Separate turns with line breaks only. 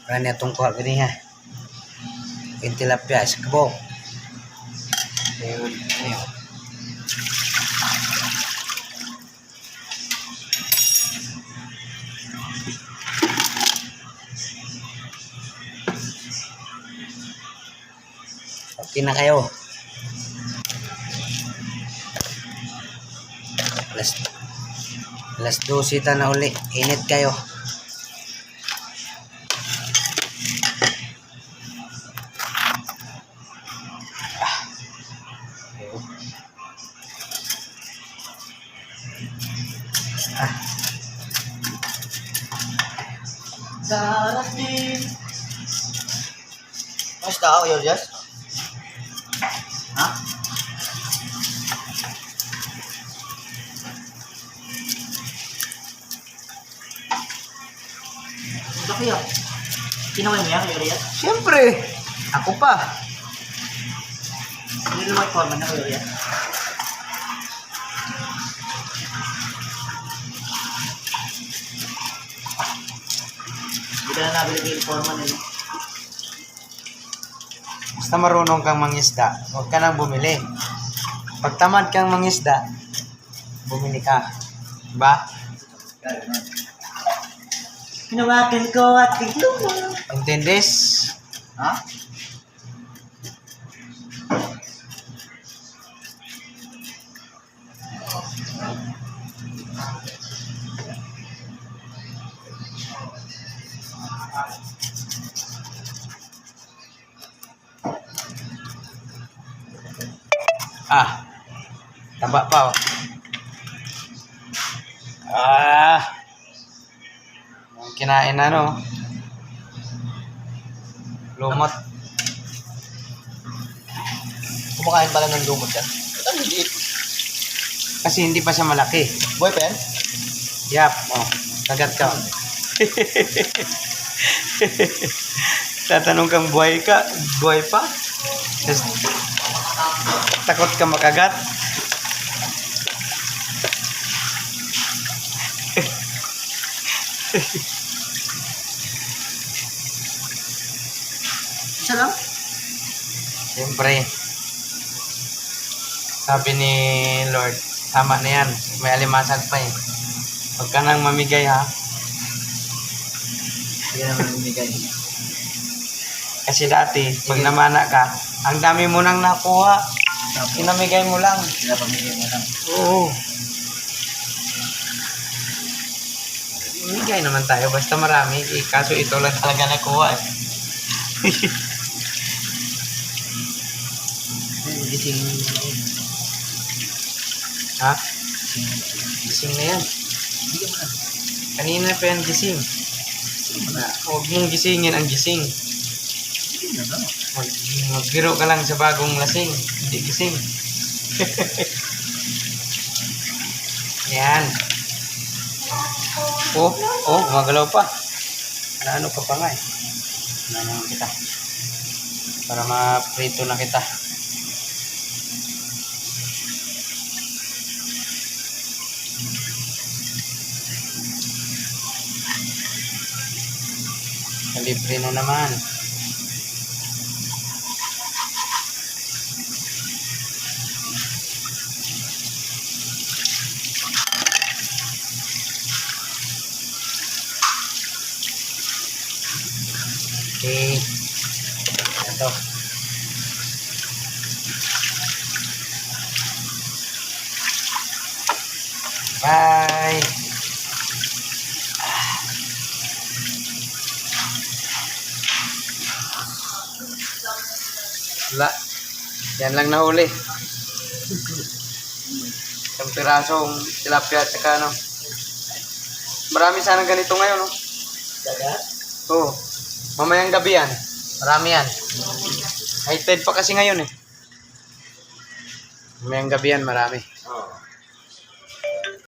Rani atong kuha gani ha. Yung tilapia sa kabok. Ayun, ayun. Okay na kayo. Alas 12 ta na uli. Init kayo.
Darating. Mas tao yun, Jess? Ha? Ito kayo. Kinawin mo yan, kayo Riyad?
Siyempre. Ako pa.
Hindi naman forma na kayo Riyad. Hindi ka na nabili yung forma nila.
Basta marunong kang mangisda, huwag ka nang bumili. Pag tamad kang mangisda, bumili ka. Diba?
Hinawakan ko at tignan mo.
Intindes?
Ha?
Taba pa oh. Ang kinain na no. Lumot.
Kumakain pala ng lumot yan. Ito liit.
Kasi hindi pa siya malaki.
Boy pen?
Yap, oh. Kagat ka. Tatanong kang buhay ka, buhay pa? Tapos, takot ka makagat?
Isa lang?
Siyempre, sabi ni Lord, tama na yan, may alimasag pa eh. Huwag ka nang mamigay ha.
Hindi naman bumigay.
Kasi dati, pag namana ka, ang dami mo nang nakuha. Pinamigay mo lang.
Pinapamigay mo lang.
Oo. Mamigay naman tayo, basta marami. Eh, kaso ito lang talaga nakuha eh.
Gising.
Ha? Gising na yan.
Hindi ka man.
Kanina pa yan gising. Huwag mong gisingin ang gising.
Hindi na ba?
Magbiro ka lang sa bagong lasing. Hindi gising. Yan. Gumagalaw pa. Ano ka pa nga eh. Ano kita. Para ma-prito na kita. Libre na naman. Okay. Ito. Bye. Wala. Yan lang nahuli. Isang pirasong tilapia at saka ano. Marami sana ganito ngayon, no?
Dagat?
Oo. Mamayang gabi yan. Marami yan. High tide pa kasi ngayon eh. Mamayang gabi yan, marami.
Oo.